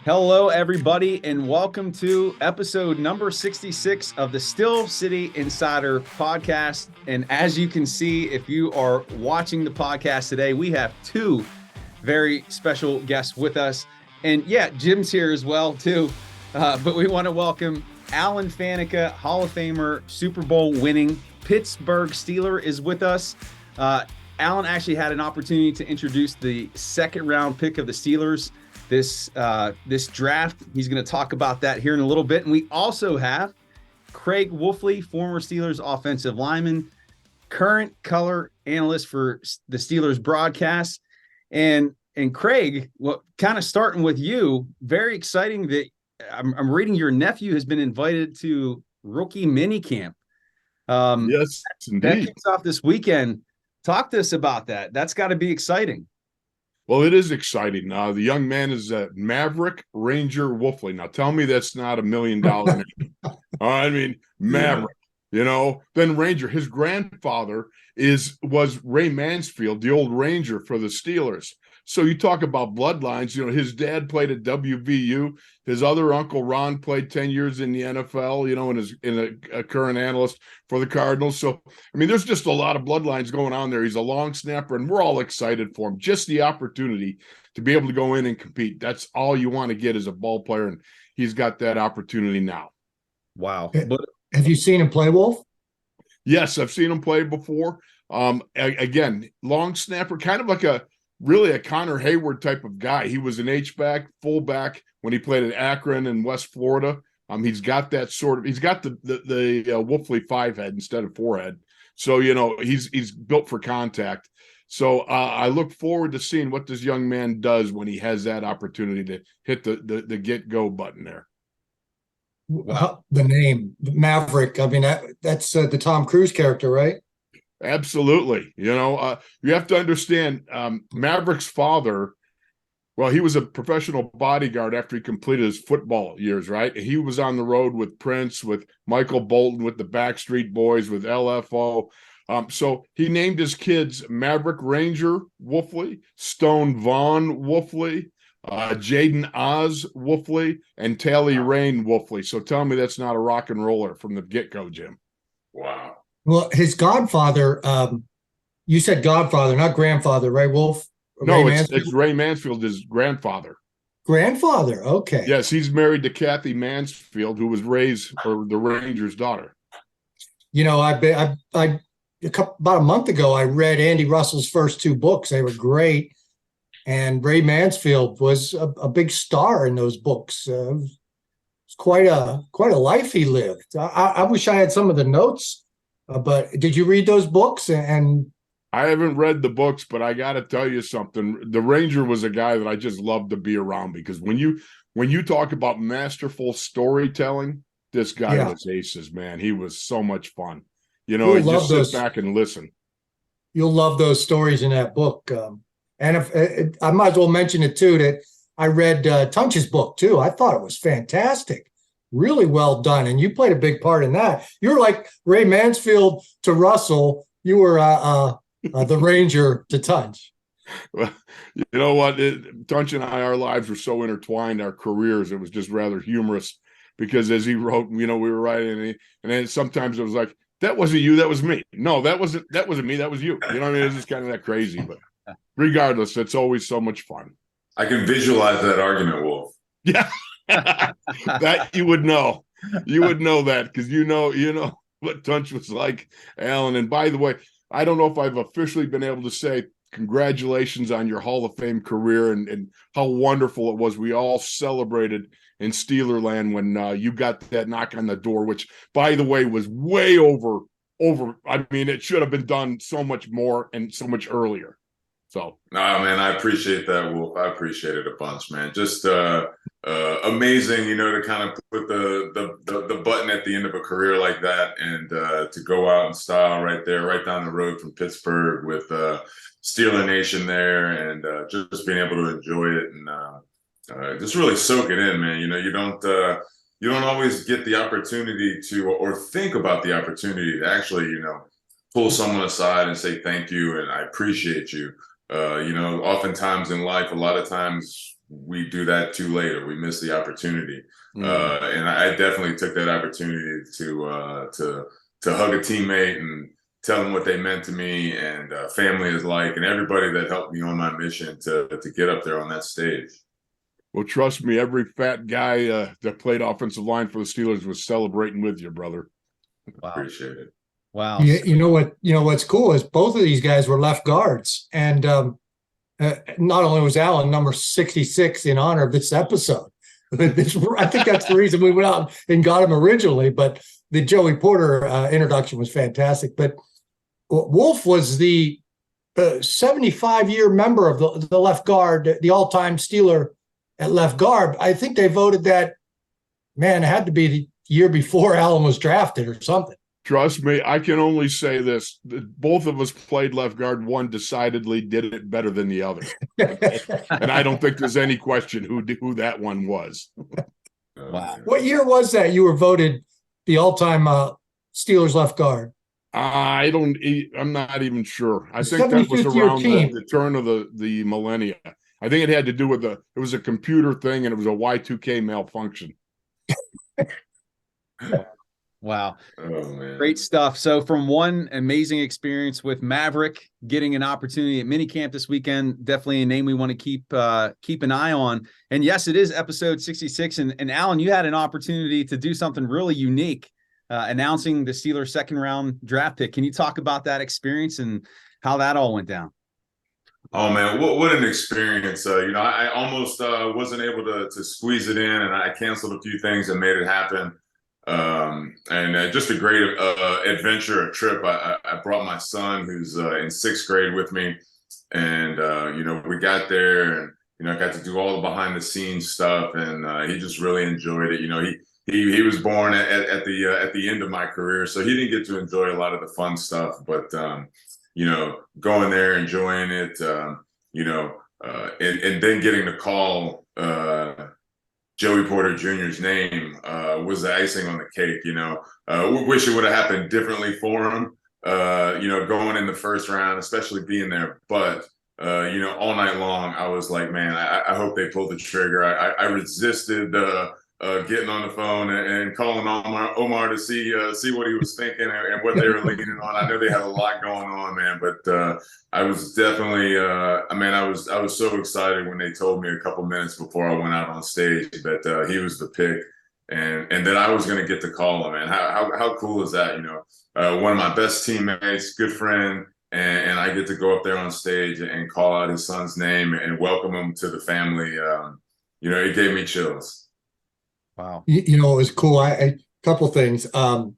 Hello, everybody, and welcome to episode number 66 of the Steel City Insider podcast. And as you can see, if you are watching the podcast today, we have two very special guests with us. And yeah, Jim's here as well, too. But we want to welcome Alan Faneca, Hall of Famer, Super Bowl winning Pittsburgh Steeler is with us. Alan actually had an opportunity to introduce the second round pick of the Steelers this draft. He's going to talk about that here in a little bit. And we also have Craig Wolfley, former Steelers offensive lineman, current color analyst for the Steelers broadcast. And Craig, well, kind of starting with you, very exciting that I'm reading your nephew has been invited to rookie minicamp. Yes, That indeed. kicks off this weekend. Talk to us about that. That's got to be exciting. Well, it is exciting. The young man is Maverick Ranger Wolfley. Now, tell me that's not $1 million name. I mean, Maverick. You know, then Ranger. His grandfather was Ray Mansfield, the old Ranger for the Steelers. So you talk about bloodlines. You know, his dad played at WVU. His other uncle Ron played 10 years in the NFL. You know, and is a current analyst for the Cardinals. So I mean, there's just a lot of bloodlines going on there. He's a long snapper, and we're all excited for him. Just the opportunity to be able to go in and compete. That's all you want to get as a ball player, and he's got that opportunity now. Wow. Have you seen him play, Wolf? Yes, I've seen him play before. Again, long snapper, kind of like a Connor Hayward type of guy. He was an H-back, fullback when he played at Akron in West Florida. He's got that he's got the Wolfley 5-head instead of 4-head. So, you know, he's built for contact. So I look forward to seeing what this young man does when he has that opportunity to hit the get-go button there. Wow. The name Maverick. I mean, that's the Tom Cruise character, right? Absolutely. You know, you have to understand Maverick's father. Well, he was a professional bodyguard after he completed his football years, right? He was on the road with Prince, with Michael Bolton, with the Backstreet Boys, with LFO. So he named his kids Maverick Ranger Wolfley, Stone Vaughn Wolfley, Jaden Oz Wolfley, and Tally Rain Wolfley. So tell me that's not a rock and roller from the get-go, Jim. Wow. Well, his godfather, you said godfather, not grandfather, right, Wolf? No, it's Ray Mansfield, his grandfather. Grandfather, okay. Yes, he's married to Kathy Mansfield, who was the Rangers' daughter. You know, about a month ago, I read Andy Russell's first two books. They were great. And Ray Mansfield was a big star in those books. It's quite a life he lived. I wish I had some of the notes, but did you read those books? And I haven't read the books, but I got to tell you something. The Ranger was a guy that I just loved to be around, because when you talk about masterful storytelling, this guy was aces, man. He was so much fun. You know, you just sit back and listen. You'll love those stories in that book. And if I might as well mention it too, that I read Tunch's book too. I thought it was fantastic, really well done. And you played a big part in that. You're like Ray Mansfield to Russell. You were the Ranger to Tunch. Well, you know what? Tunch and I, our lives were so intertwined, our careers. It was just rather humorous, because as he wrote, you know, we were writing, and then sometimes it was like, that wasn't you, that was me. No, that wasn't me, that was you. You know what I mean? It was just kind of that crazy, but regardless, it's always so much fun. I can visualize that argument, Wolf. Yeah, that you would know. You would know that, because you know what Tunch was like, Alan. And by the way, I don't know if I've officially been able to say congratulations on your Hall of Fame career and how wonderful it was. We all celebrated in Steelerland when you got that knock on the door, which, by the way, was way over. I mean, it should have been done so much more and so much earlier. So, man, I appreciate that, Wolf. I appreciate it a bunch, man. Just amazing, you know, to kind of put the button at the end of a career like that, and to go out in style right there, right down the road from Pittsburgh with Steeler Nation there, and just being able to enjoy it and just really soak it in, man. You know, you don't always get the opportunity to, or think about the opportunity to actually, you know, pull someone aside and say thank you and I appreciate you. You know, oftentimes in life, a lot of times we do that too late or we miss the opportunity. Mm. And I definitely took that opportunity to hug a teammate and tell them what they meant to me and family is like, and everybody that helped me on my mission to get up there on that stage. Well, trust me, every fat guy that played offensive line for the Steelers was celebrating with you, brother. Wow. Appreciate it. Wow. You know what? You know what's cool is both of these guys were left guards, and not only was Alan number 66 in honor of this episode. I think that's the reason we went out and got him originally. But the Joey Porter introduction was fantastic. But Wolf was the 75-year member of the left guard, the all-time Steeler at left guard. I think they voted that, man, it had to be the year before Alan was drafted or something. Trust me, I can only say this. Both of us played left guard. One decidedly did it better than the other. And I don't think there's any question who that one was. Wow. What year was that you were voted the all-time Steelers left guard? I'm not even sure. I think that was around the turn of the millennia. I think it had to do with it was a computer thing and it was a Y2K malfunction. Wow. Oh, man. Great stuff. So from one amazing experience with Maverick, getting an opportunity at minicamp this weekend, definitely a name we want to keep an eye on. And yes, it is episode 66. And Alan, you had an opportunity to do something really unique, announcing the Steelers second round draft pick. Can you talk about that experience and how that all went down? Oh man, what an experience! I almost wasn't able to squeeze it in, and I canceled a few things and made it happen. And just a great adventure, a trip. I brought my son, who's in 6th grade, with me, and we got there, and I got to do all the behind the scenes stuff, and he just really enjoyed it. He was born at the end of my career, so he didn't get to enjoy a lot of the fun stuff, but going there, enjoying it, and then getting to call Joey Porter Jr.'s name was the icing on the cake. We wish it would have happened differently for him, going in the first round, especially being there. But, all night long, I was like, man, I hope they pulled the trigger. I resisted getting on the phone and calling Omar to see what he was thinking and what they were leaning on. I know they had a lot going on, man, but I was definitely, I was so excited when they told me a couple minutes before I went out on stage that he was the pick and that I was going to get to call him. And how cool is that? One of my best teammates, good friend, and I get to go up there on stage and call out his son's name and welcome him to the family. It gave me chills. Wow. It was cool. A couple things. In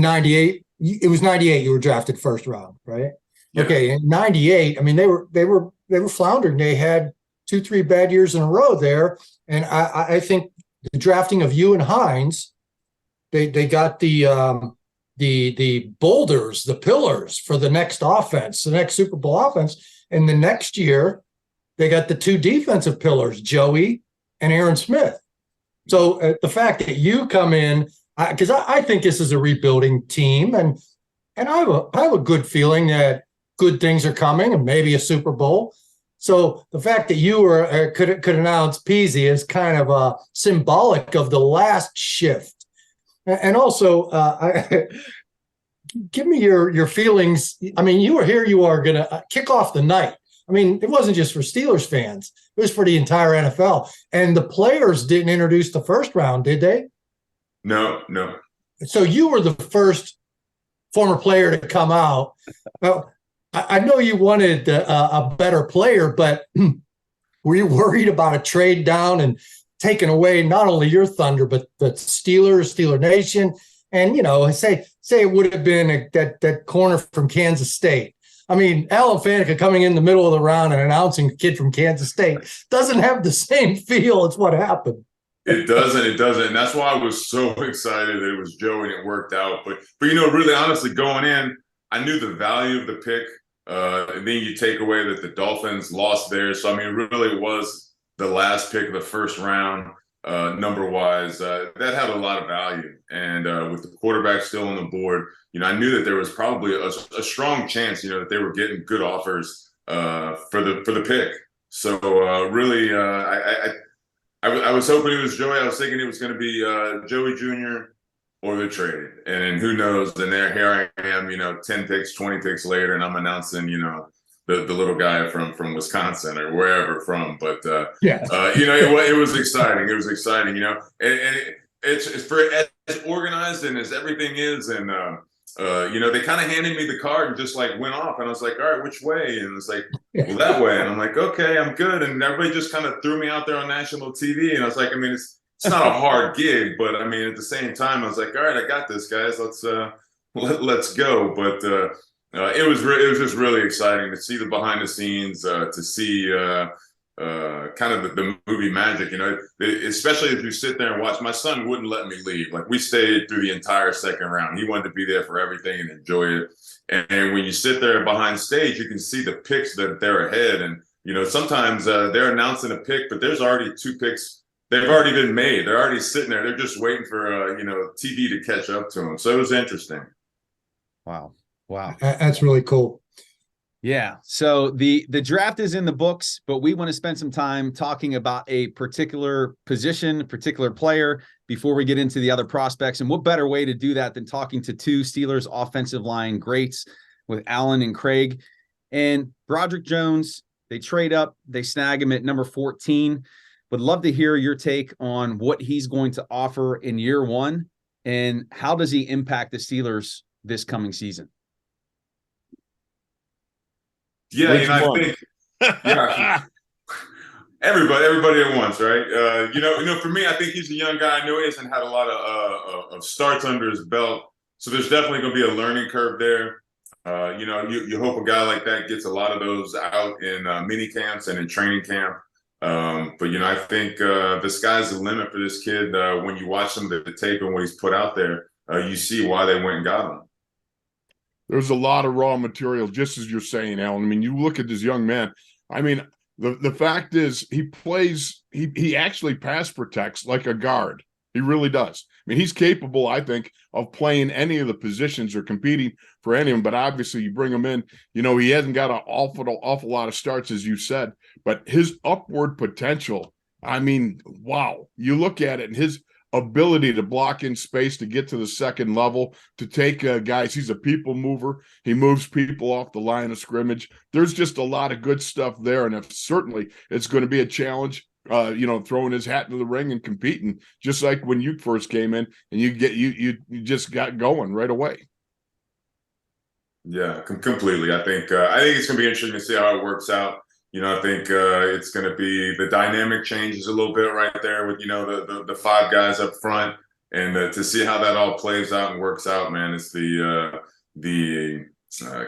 98, it was 98 you were drafted first round, right? Yeah. Okay, in 98, I mean, they were floundering. They had 2-3 bad years in a row there. And I think the drafting of you and Hines, they got the boulders, the pillars for the next offense, the next Super Bowl offense. And the next year, they got the 2 defensive pillars, Joey and Aaron Smith. So the fact that you come in, because I think this is a rebuilding team, and I have a good feeling that good things are coming, and maybe a Super Bowl. So the fact that you were could announce Peasy is kind of symbolic of the last shift. And also, give me your feelings. I mean, you were here. You are going to kick off the night. I mean, it wasn't just for Steelers fans. It was for the entire NFL. And the players didn't introduce the first round, did they? No. So you were the first former player to come out. Well, I know you wanted a better player, but were you worried about a trade down and taking away not only your thunder, but the Steeler Nation? And, say it would have been that corner from Kansas State. I mean, Alan Faneca coming in the middle of the round and announcing a kid from Kansas State doesn't have the same feel as what happened. It doesn't. And that's why I was so excited that it was Joe and it worked out. But really, honestly, going in, I knew the value of the pick. And then you take away that the Dolphins lost theirs. So, I mean, really it was the last pick of the first round, number-wise. That had a lot of value. And with the quarterback still on the board, I knew that there was probably a strong chance, that they were getting good offers for the pick. So really, I was hoping it was Joey. I was thinking it was going to be Joey Jr. or the trade. And who knows? And here I am, 10 picks, 20 picks later, and I'm announcing, the little guy from Wisconsin or wherever from. But it was exciting. It was exciting, and it's for as organized and as everything is, and they kind of handed me the card and just like went off, and I was like, all right, which way? And it's like, well, that way. And I'm like, okay, I'm good. And everybody just kind of threw me out there on national TV, and I was like, I mean, it's not a hard gig, but I mean, at the same time, I was like, all right, I got this, guys. Let's go. But it was just really exciting to see the behind the scenes, to see kind of the movie magic, especially if you sit there and watch. My son wouldn't let me leave. Like, we stayed through the entire second round. He wanted to be there for everything and enjoy it. And when you sit there behind stage, you can see the picks that they're ahead. And, sometimes they're announcing a pick, but there's already 2 picks. They've already been made. They're already sitting there. They're just waiting for, TV to catch up to them. So it was interesting. Wow. That's really cool. Yeah. So the draft is in the books, but we want to spend some time talking about a particular position, a particular player before we get into the other prospects. And what better way to do that than talking to 2 Steelers offensive line greats with Alan and Craig. And Broderick Jones, they trade up, they snag him at number 14. Would love to hear your take on what he's going to offer in year 1 and how does he impact the Steelers this coming season? Yeah, I think everybody at once, right? For me, I think he's a young guy. I know he hasn't had a lot of starts under his belt, so there's definitely going to be a learning curve there. You hope a guy like that gets a lot of those out in mini camps and in training camp. But I think the sky's the limit for this kid. When you watch some of the tape and what he's put out there, you see why they went and got him. There's a lot of raw material, just as you're saying, Alan. I mean, you look at this young man. I mean, the fact is he actually pass protects like a guard. He really does. I mean, he's capable, I think, of playing any of the positions or competing for any of them. But obviously, you bring him in, he hasn't got an awful lot of starts, as you said. But his upward potential, I mean, wow. You look at it and his ability to block in space, to get to the second level, to take guys. He's a people mover. He moves people off the line of scrimmage. There's just a lot of good stuff there. And certainly it's going to be a challenge, throwing his hat into the ring and competing, just like when you first came in and you just got going right away. Yeah, completely. I think it's going to be interesting to see how it works out. I think it's going to be the dynamic changes a little bit right there with, the 5 guys up front, and to see how that all plays out and works out, man. It's the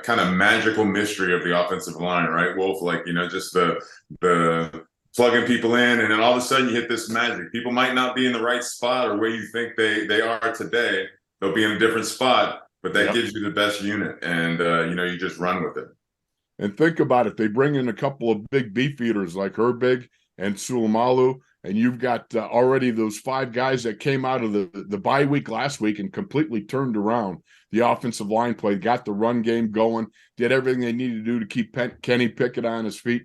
kind of magical mystery of the offensive line, right, Wolf? Like, just the plugging people in, and then all of a sudden you hit this magic. People might not be in the right spot or where you think they are today. They'll be in a different spot, but that gives you the best unit, and you just run with it. And think about it. They bring in a couple of big beef eaters like Herbig and Sulamalu, and you've got already those 5 guys that came out of the bye week last week and completely turned around the offensive line play, got the run game going, did everything they needed to do to keep Kenny Pickett on his feet.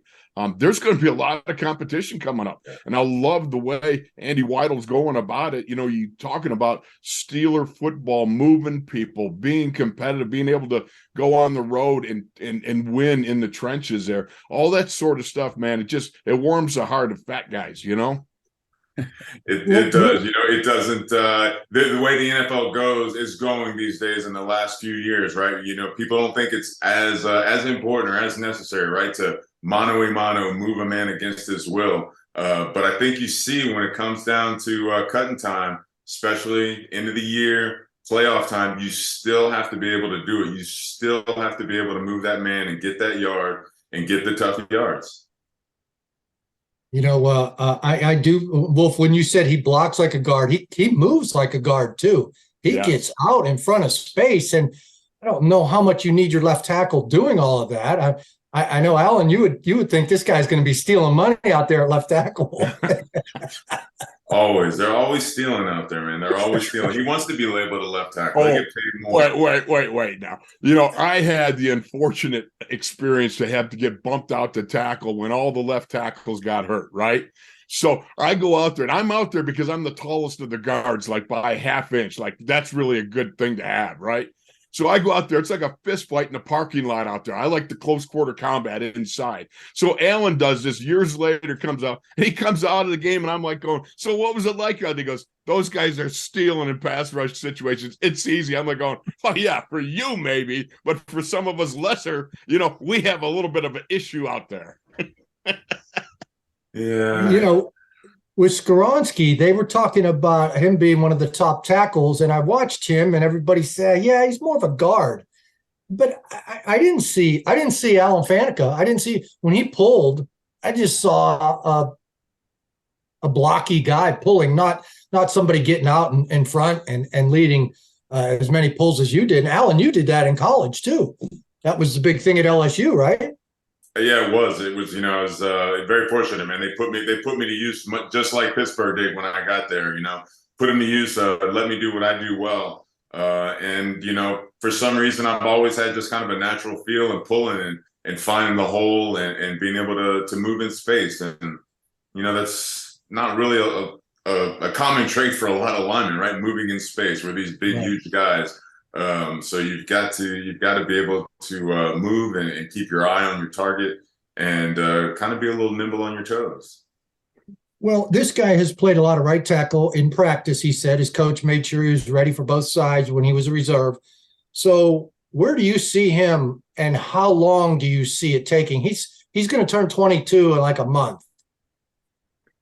There's going to be a lot of competition coming up. And I love the way Andy Weidl's going about it. You talking about Steeler football, moving people, being competitive, being able to go on the road and win in the trenches there. All that sort of stuff, man. It warms the heart of fat guys, It does. It doesn't. The way the NFL is going these days in the last few years, right? People don't think it's as important or as necessary, right, to mano-a-mano, move a man against his will. But I think you see when it comes down to cutting time, especially end of the year, playoff time, you still have to be able to do it. You still have to be able to move that man and get that yard and get the tough yards. I do, Wolf, when you said he blocks like a guard, he moves like a guard too. He gets out in front of space, and I don't know how much you need your left tackle doing all of that. I know, Alan, you would think this guy's going to be stealing money out there at left tackle. Always. They're always stealing out there, man. They're always stealing. He wants to be labeled a left tackle. They Oh, get paid more. wait. Now, I had the unfortunate experience to have to get bumped out to tackle when all the left tackles got hurt, right? So I go out there, and I'm out there because I'm the tallest of the guards, like by a half inch. Like, that's really a good thing to have, right? So I go out there. It's like a fist fight in a parking lot out there. I like the close quarter combat inside. So Alan does this years later, comes out, and he comes out of the game, and I'm like going, so what was it like? And he goes, those guys are stealing in pass rush situations. It's easy. I'm like going, oh, yeah, for you maybe, but for some of us lesser, we have a little bit of an issue out there. Yeah. With Skoronski, they were talking about him being one of the top tackles, and I watched him, and everybody said, "Yeah, he's more of a guard." But I didn't see Alan Faneca. I didn't see when he pulled. I just saw a blocky guy pulling, not somebody getting out in front and leading as many pulls as you did. And Alan, you did that in college too. That was the big thing at LSU, right? Yeah, it was. I was very fortunate, man. They put me to use just like Pittsburgh did when I got there. Put them to use, let me do what I do well. And for some reason, I've always had just kind of a natural feel and pulling and finding the hole and being able to move in space. And that's not really a common trait for a lot of linemen, right? Moving in space. We're these big, huge guys. So you've got to be able to move and keep your eye on your target and kind of be a little nimble on your toes. Well, this guy has played a lot of right tackle in practice. He said his coach made sure he was ready for both sides when he was a reserve. So where do you see him, and how long do you see it taking? He's going to turn 22 in like a month.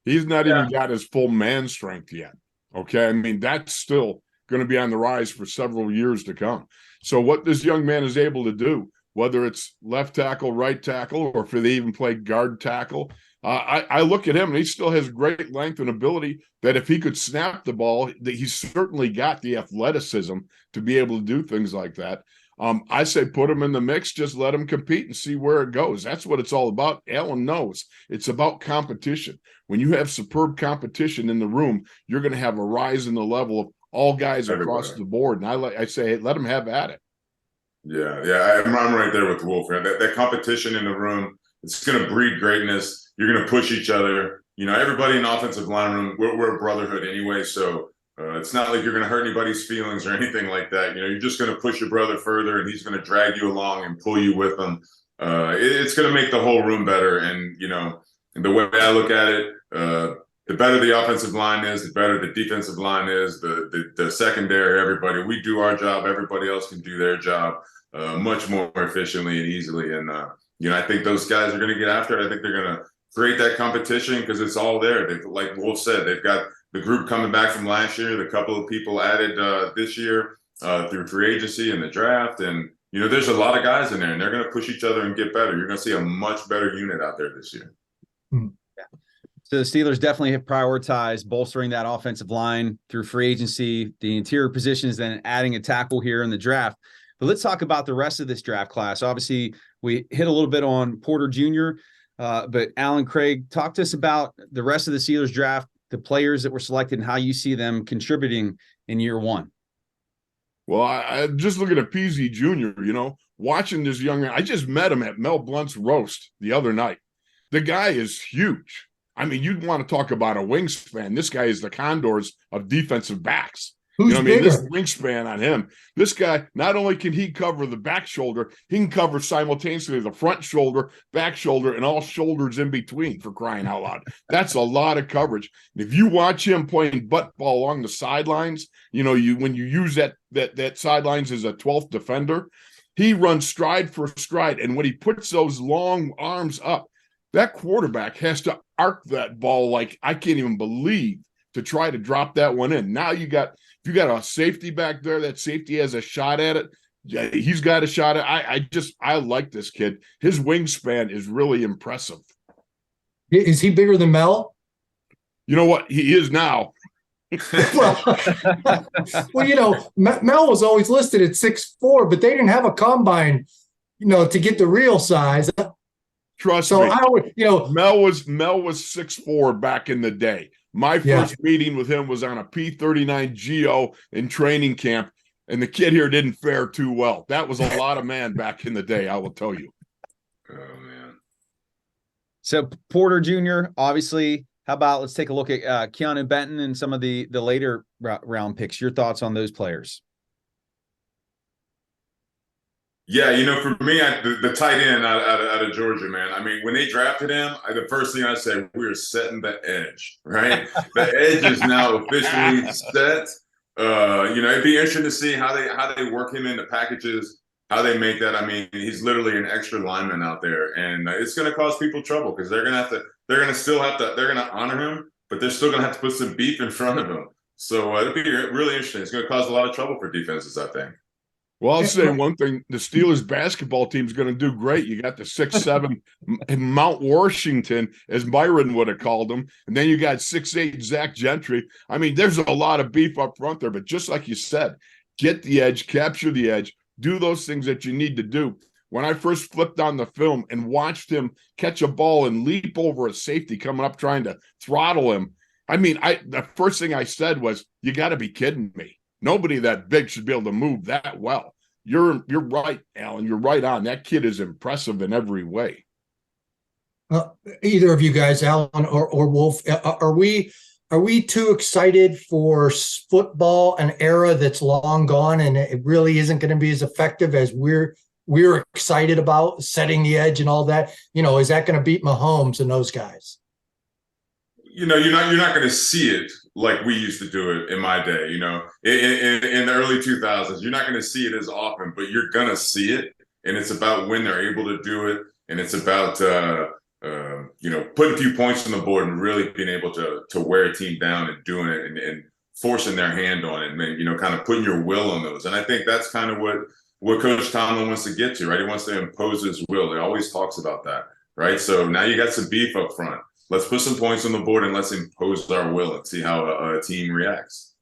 He's not even got his full man strength yet. Okay, I mean, that's still going to be on the rise for several years to come. So what this young man is able to do, whether it's left tackle, right tackle, or if they even play guard tackle, I look at him and he still has great length and ability that if he could snap the ball, that he's certainly got the athleticism to be able to do things like that. I say put him in the mix, just let him compete and see where it goes. That's what it's all about. Alan knows it's about competition. When you have superb competition in the room, you're going to have a rise in the level of all guys across the board. And I say, hey, let them have at it. Yeah, I'm right there with Wolf. That competition in the room, it's going to breed greatness. You're going to push each other. Everybody in the offensive line room, we're a brotherhood anyway. So it's not like you're going to hurt anybody's feelings or anything like that. You're just going to push your brother further, and he's going to drag you along and pull you with him. It's going to make the whole room better. And the way I look at it, the better the offensive line is, the better the defensive line is, the secondary, everybody. We do our job. Everybody else can do their job much more efficiently and easily. And, I think those guys are going to get after it. I think they're going to create that competition because it's all there. Like Wolf said, they've got the group coming back from last year, the couple of people added this year through free agency and the draft. And, there's a lot of guys in there, and they're going to push each other and get better. You're going to see a much better unit out there this year. So the Steelers definitely have prioritized bolstering that offensive line through free agency, the interior positions, then adding a tackle here in the draft. But let's talk about the rest of this draft class. Obviously, we hit a little bit on Porter Jr., but Alan, Craig, talk to us about the rest of the Steelers draft, the players that were selected, and how you see them contributing in year one. Well, I just looking at PZ Jr., watching this young man. I just met him at Mel Blunt's roast the other night. The guy is huge. I mean, you'd want to talk about a wingspan. This guy is the Condors of defensive backs. Who's bigger? This wingspan on him. This guy, not only can he cover the back shoulder, he can cover simultaneously the front shoulder, back shoulder, and all shoulders in between, for crying out loud. That's a lot of coverage. If you watch him playing butt ball along the sidelines, when you use that sidelines as a 12th defender, he runs stride for stride. And when he puts those long arms up, that quarterback has to arc that ball like I can't even believe to try to drop that one in. Now if you got a safety back there, that safety has a shot at it. Yeah, he's got a shot at it. I like this kid. His wingspan is really impressive. Is he bigger than Mel? You know what? He is now. well, Mel was always listed at 6'4", but they didn't have a combine, to get the real size. Trust me. Mel was 6'4" back in the day. My first meeting with him was on a P-39 Geo in training camp, and the kid here didn't fare too well. That was a lot of man back in the day, I will tell you. Oh, man. So Porter Jr., obviously, how about let's take a look at Keanu Benton and some of the later round picks. Your thoughts on those players? Yeah, for me, the tight end out of Georgia, man. I mean, when they drafted him, the first thing I said, we're setting the edge, right? The edge is now officially set. It'd be interesting to see how they work him into packages, how they make that. I mean, he's literally an extra lineman out there, and it's going to cause people trouble because they're going to honor him, but they're still going to have to put some beef in front of him. So it'd be really interesting. It's going to cause a lot of trouble for defenses, I think. Well, I'll say one thing. The Steelers basketball team is going to do great. You got the 6'7" Mount Washington, as Byron would have called him. And then you got 6'8" Zach Gentry. I mean, there's a lot of beef up front there. But just like you said, get the edge, capture the edge, do those things that you need to do. When I first flipped on the film and watched him catch a ball and leap over a safety coming up trying to throttle him, I mean, the first thing I said was, you got to be kidding me. Nobody that big should be able to move that well. You're right, Alan. You're right on. That kid is impressive in every way. Either of you guys, Alan or Wolf, are we too excited for football, an era that's long gone, and it really isn't going to be as effective as we're excited about setting the edge and all that? Is that going to beat Mahomes and those guys? You're not going to see it like we used to do it in my day. In the early 2000s, you're not going to see it as often, but you're going to see it, and it's about when they're able to do it, and it's about putting a few points on the board and really being able to wear a team down and doing it and forcing their hand on it, and kind of putting your will on those. And I think that's kind of what Coach Tomlin wants to get to, right? He wants to impose his will. He always talks about that, right? So now you got some beef up front. Let's put some points on the board and let's impose our will and see how a team reacts.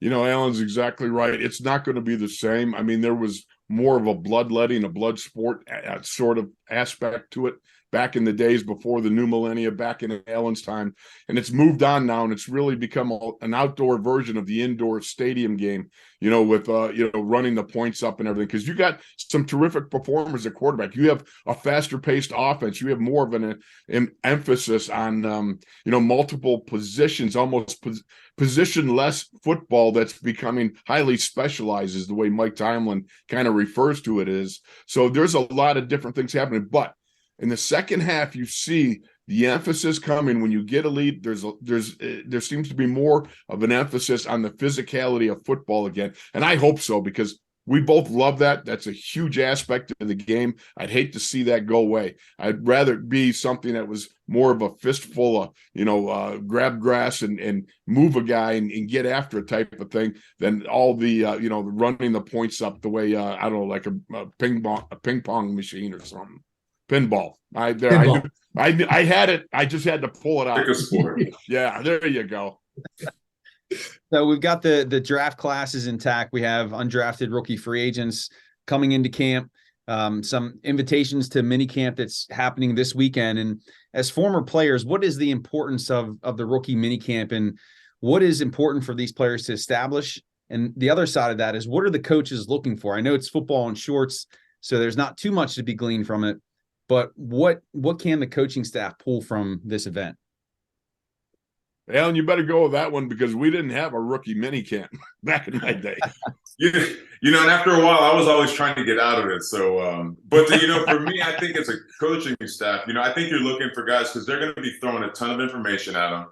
Alan's exactly right. It's not going to be the same. I mean, there was more of a bloodletting, a blood sport sort of aspect to it back in the days before the new millennia, back in Alan's time. And it's moved on now, and it's really become an outdoor version of the indoor stadium game, with, running the points up and everything. Because you got some terrific performers at quarterback. You have a faster-paced offense. You have more of an emphasis on, multiple positions, almost position-less football that's becoming highly specialized, is the way Mike Tomlin kind of refers to it is. So there's a lot of different things happening. But in the second half, you see the emphasis coming when you get a lead. There seems to be more of an emphasis on the physicality of football again. And I hope so, because we both love that. That's a huge aspect of the game. I'd hate to see that go away. I'd rather it be something that was more of a fistful of, grab grass and move a guy and get after a type of thing than all the, running the points up the way, like a ping pong machine or something. Pinball. I had it. I just had to pull it out. Pick a sport. Yeah, there you go. So we've got the draft classes intact. We have undrafted rookie free agents coming into camp. Some invitations to minicamp that's happening this weekend. And as former players, what is the importance of the rookie minicamp, and what is important for these players to establish? And the other side of that is, what are the coaches looking for? I know it's football and shorts, so there's not too much to be gleaned from it. But what can the coaching staff pull from this event? Alan, you better go with that one, because we didn't have a rookie mini camp back in my day. And after a while, I was always trying to get out of it. So, but for me, I think as a coaching staff, I think you're looking for guys because they're going to be throwing a ton of information at them.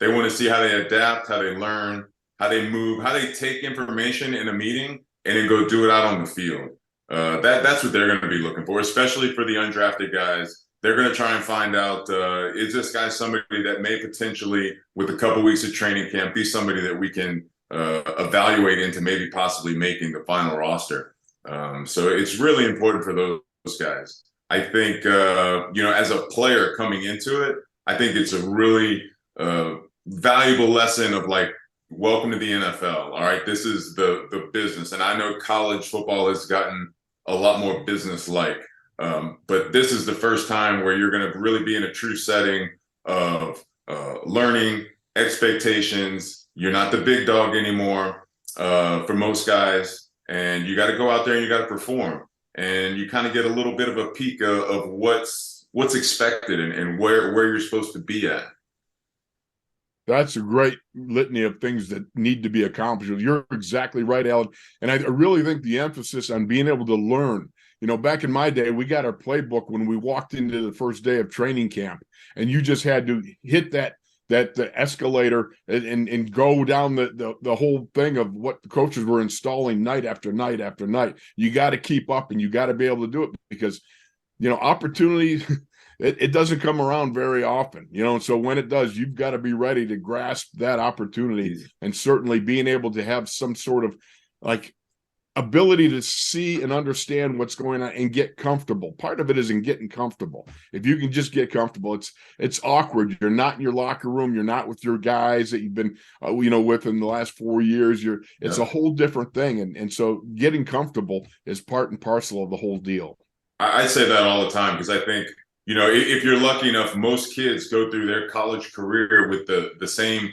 They want to see how they adapt, how they learn, how they move, how they take information in a meeting and then go do it out on the field. That's what they're going to be looking for, especially for the undrafted guys. They're going to try and find out, is this guy somebody that may potentially, with a couple weeks of training camp, be somebody that we can evaluate into maybe possibly making the final roster. So it's really important for those guys. I think, as a player coming into it, I think it's a really valuable lesson of welcome to the NFL. All right, this is the business. And I know college football has gotten a lot more business-like. But this is the first time where you're going to really be in a true setting of learning, expectations. You're not the big dog anymore for most guys, and you got to go out there and you got to perform. And you kind of get a little bit of a peek of what's expected and where you're supposed to be at. That's a great litany of things that need to be accomplished. You're exactly right, Alan. And I really think the emphasis on being able to learn. Back in my day, we got our playbook when we walked into the first day of training camp, and you just had to hit that the escalator and go down the whole thing of what the coaches were installing night after night after night. You got to keep up, and you got to be able to do it because, opportunity, it doesn't come around very often, and so when it does, you've got to be ready to grasp that opportunity, and certainly being able to have some sort of ability to see and understand what's going on and get comfortable. Part of it is in getting comfortable. If you can just get comfortable, it's awkward. You're not in your locker room. You're not with your guys that you've been, with in the last 4 years. It's a whole different thing. And so getting comfortable is part and parcel of the whole deal. I say that all the time because I think, if you're lucky enough, most kids go through their college career with the same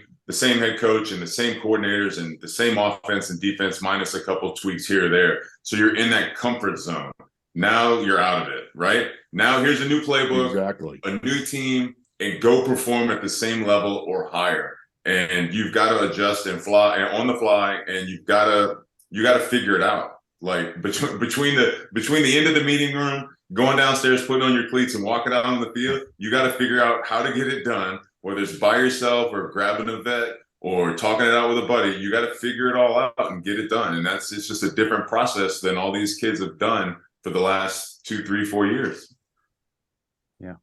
head coach and the same coordinators and the same offense and defense minus a couple tweaks here or there. So you're in that comfort zone. Now you're out of it, right? Now here's a new playbook, exactly, a new team, and go perform at the same level or higher. And you've got to adjust and fly and on the fly, and you got to figure it out. Like between the end of the meeting room, going downstairs, putting on your cleats and walking out on the field, you got to figure out how to get it done. Whether it's by yourself or grabbing a vet or talking it out with a buddy, you got to figure it all out and get it done. And it's just a different process than all these kids have done for the last 2, 3, 4 years. Yeah.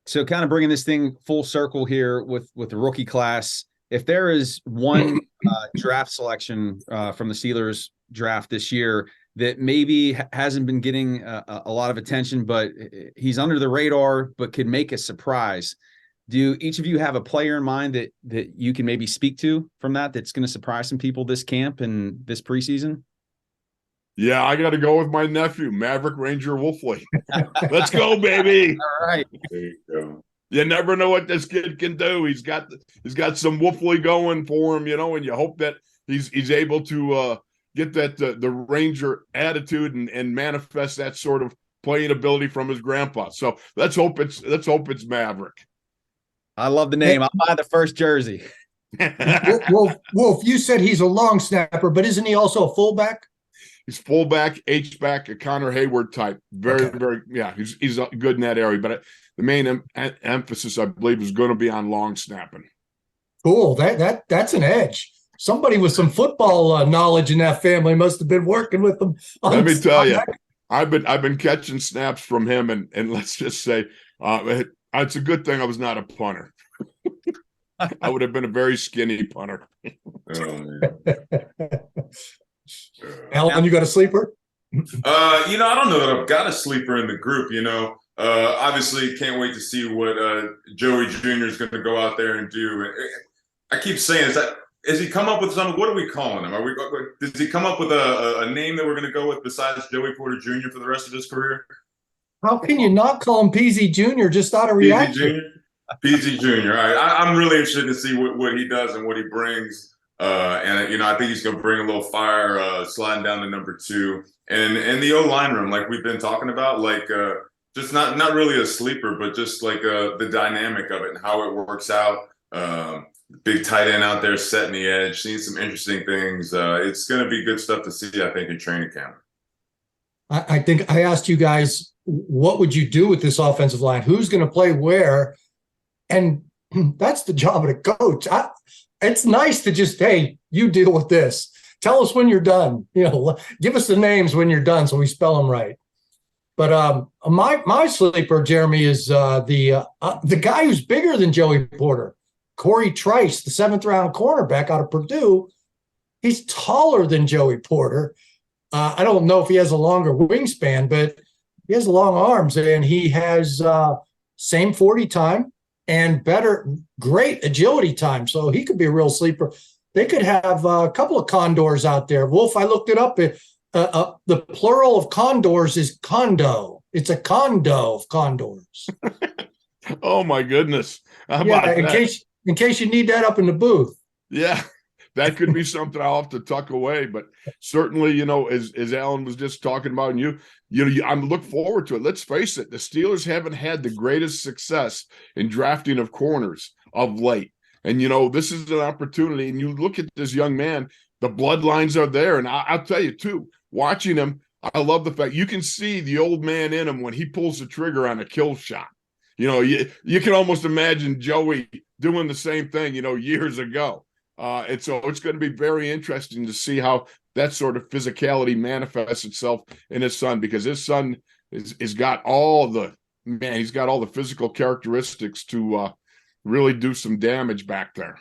So kind of bringing this thing full circle here with the rookie class, if there is one draft selection from the Steelers draft this year that maybe hasn't been getting a lot of attention, but he's under the radar, but could make a surprise, do each of you have a player in mind that you can maybe speak to from that's going to surprise some people this camp and this preseason? Yeah, I got to go with my nephew, Maverick Ranger Wolfley. Let's go, baby. All right. There you go. You never know what this kid can do. He's got some Wolfley going for him, and you hope that he's able to get that the Ranger attitude and manifest that sort of playing ability from his grandpa. So let's hope it's Maverick. I love the name. I'll buy the first jersey. Wolf, you said he's a long snapper, but isn't he also a fullback? He's fullback, H-back, a Connor Hayward type. Very, yeah, he's good in that area. But the main emphasis, I believe, is going to be on long snapping. Cool. That's an edge. Somebody with some football knowledge in that family must have been working with them. Let me tell you, I've been catching snaps from him, and let's just say it's a good thing I was not a punter. I would have been a very skinny punter. Oh, man. Alan, you got a sleeper? I don't know that I've got a sleeper in the group. Obviously can't wait to see what Joey Jr. is going to go out there and do. I keep saying, has he come up with something? What are we calling him? Does he come up with a name that we're going to go with besides Joey Porter Jr. for the rest of his career? How can you not call him PZ Jr. just out of reaction? PZ Jr. All right. I'm really interested to see what he does and what he brings. And I think he's going to bring a little fire sliding down to number 2. And the O-line room, like we've been talking about, just not really a sleeper, but just like the dynamic of it and how it works out. Big tight end out there setting the edge, seeing some interesting things. It's going to be good stuff to see, I think, in training camp. I think I asked you guys, what would you do with this offensive line? Who's going to play where? And that's the job of the coach. It's nice to just, hey, you deal with this. Tell us when you're done. Give us the names when you're done so we spell them right. But my sleeper, Jeremy, is the guy who's bigger than Joey Porter, Corey Trice, the 7th-round cornerback out of Purdue. He's taller than Joey Porter. I don't know if he has a longer wingspan, but he has long arms, and he has same 40 time and great agility time. So he could be a real sleeper. They could have a couple of condors out there. Wolf, I looked it up. The plural of condors is condo. It's a condo of condors. Oh my goodness! In in case you need that up in the booth. Yeah, that could be something I'll have to tuck away. But certainly, as Alan was just talking about, and I'm look forward to it. Let's face it, the Steelers haven't had the greatest success in drafting of corners of late. And, this is an opportunity. And you look at this young man, the bloodlines are there. And I'll tell you, too, watching him, I love the fact you can see the old man in him when he pulls the trigger on a kill shot. You can almost imagine Joey doing the same thing, years ago. And so it's going to be very interesting to see how that sort of physicality manifests itself in his son, because his son he's got all the physical characteristics to really do some damage back there.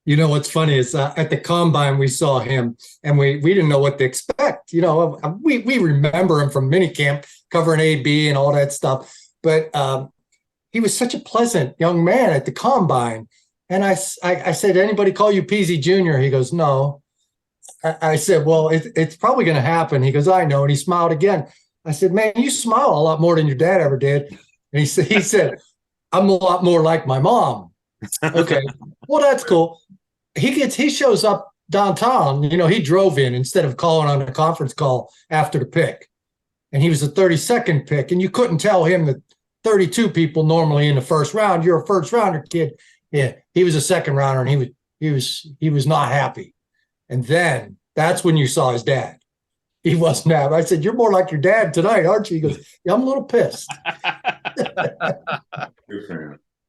What's funny is at the combine we saw him, and we didn't know what to expect. We remember him from minicamp covering AB and all that stuff, but he was such a pleasant young man at the combine. And I said, anybody call you Peasy Jr.? He goes, no. I said, well, it's probably going to happen. He goes, I know. And he smiled again. I said, man, you smile a lot more than your dad ever did. And he said, I'm a lot more like my mom. Okay, well, that's cool. He shows up downtown. He drove in instead of calling on a conference call after the pick. And he was the 32nd pick. And you couldn't tell him that 32 people normally in the first round. You're a first rounder, kid. Yeah, he was a second rounder, and he was not happy. And then that's when you saw his dad. He wasn't happy. I said, "You're more like your dad tonight, aren't you?" He goes, "Yeah, I'm a little pissed."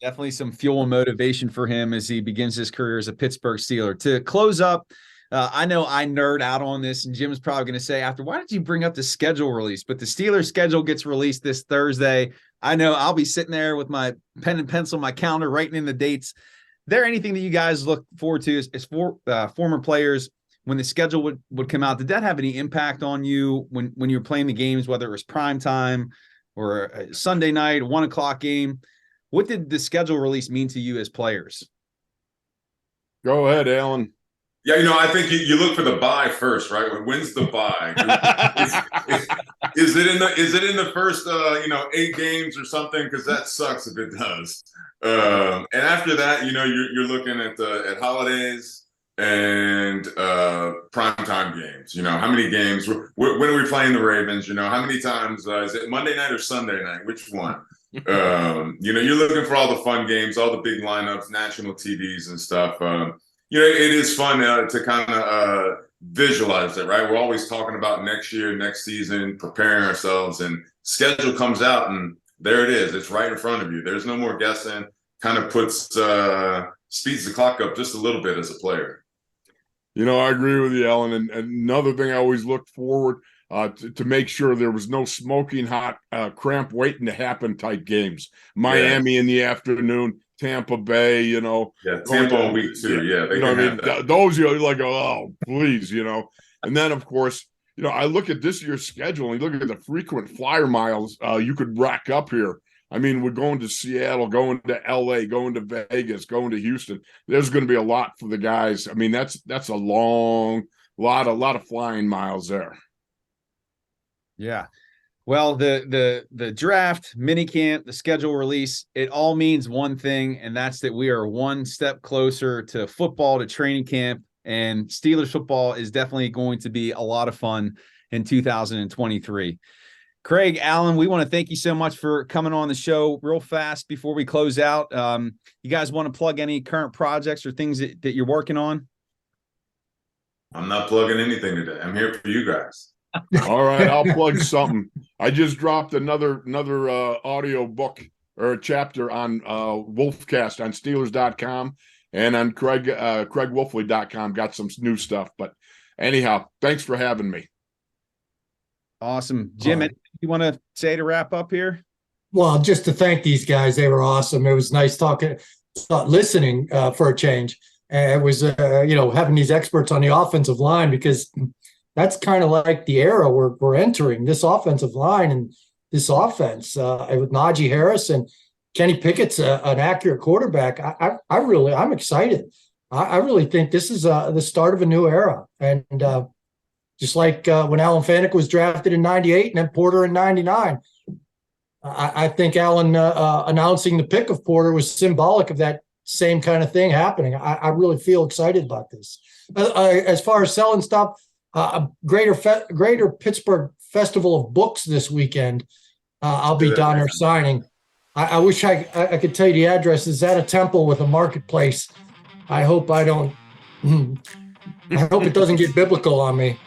Definitely some fuel and motivation for him as he begins his career as a Pittsburgh Steeler. To close up, I know I nerd out on this, and Jim's probably going to say after, why did you bring up the schedule release? But the Steelers schedule gets released this Thursday. I know I'll be sitting there with my pen and pencil, my calendar, writing in the dates. Is there anything that you guys look forward to as former players when the schedule would come out? Did that have any impact on you when you were playing the games, whether it was prime time or a Sunday night, 1 o'clock game? What did the schedule release mean to you as players? Go ahead, Alan. Yeah, I think you look for the bye first, right? When's the bye? Is it in the first 8 games or something? Because that sucks if it does. And after that, you're looking at holidays and primetime games. How many games? When are we playing the Ravens? How many times is it Monday night or Sunday night? Which one? You're looking for all the fun games, all the big lineups, national TVs and stuff. It is fun to kind of visualize it, right? We're always talking about next year, next season, preparing ourselves, and schedule comes out, and there it is. It's right in front of you. There's no more guessing. Kind of speeds the clock up just a little bit as a player. I agree with you, Alan. And another thing I always looked forward to make sure there was no smoking hot cramp waiting to happen type games. Miami in the afternoon, Tampa Bay, Yeah, Tampa on week 2. Yeah, those you're like, oh, please, And then, of course, I look at this year's schedule and you look at the frequent flyer miles you could rack up here. I mean, we're going to Seattle, going to LA, going to Vegas, going to Houston. There's going to be a lot for the guys. I mean, that's a long lot of flying miles there. Yeah. Well, the draft, minicamp, the schedule release, it all means one thing, and that's that we are one step closer to football, to training camp, and Steelers football is definitely going to be a lot of fun in 2023. Craig, Alan, we want to thank you so much for coming on the show. Real fast before we close out, you guys want to plug any current projects or things that you're working on? I'm not plugging anything today. I'm here for you guys. All right, I'll plug something. I just dropped another audio book or a chapter on Wolfcast on Steelers.com and on CraigWolfley.com. Got some new stuff. But anyhow, thanks for having me. Awesome. Jim, anything you want to say to wrap up here? Well, just to thank these guys. They were awesome. It was nice listening for a change. And it was, having these experts on the offensive line, because that's kind of like the era we're entering, this offensive line and this offense with Najee Harris and Kenny Pickett's an accurate quarterback. I'm excited. I really think this is the start of a new era. And just like when Alan Faneca was drafted in 98 and then Porter in 99, I think Alan announcing the pick of Porter was symbolic of that same kind of thing happening. I really feel excited about this. As far as selling stuff, Greater Pittsburgh Festival of Books this weekend. I'll be down there signing. I wish I could tell you the address. It's at a temple with a marketplace. I hope I don't. I hope it doesn't get biblical on me.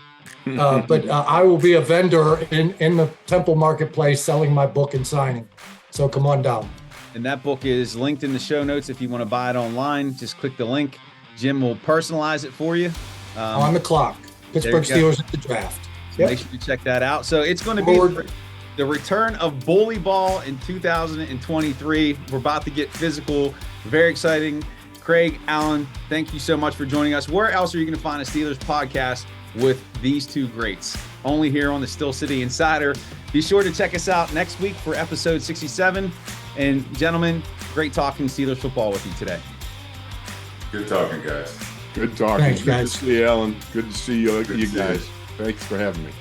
But I will be a vendor in the temple marketplace selling my book and signing. So come on down. And that book is linked in the show notes. If you want to buy it online, just click the link. Jim will personalize it for you. On the clock. Pittsburgh Steelers at the draft. So make sure you check that out. So it's going to be the return of bully ball in 2023. We're about to get physical. Very exciting. Craig, Alan, thank you so much for joining us. Where else are you going to find a Steelers podcast with these two greats? Only here on the Steel City Insider. Be sure to check us out next week for episode 67. And gentlemen, great talking Steelers football with you today. Good talking, guys. Good talking. Thanks, guys. Good to see you, Alan. Good to see you guys. Thanks for having me.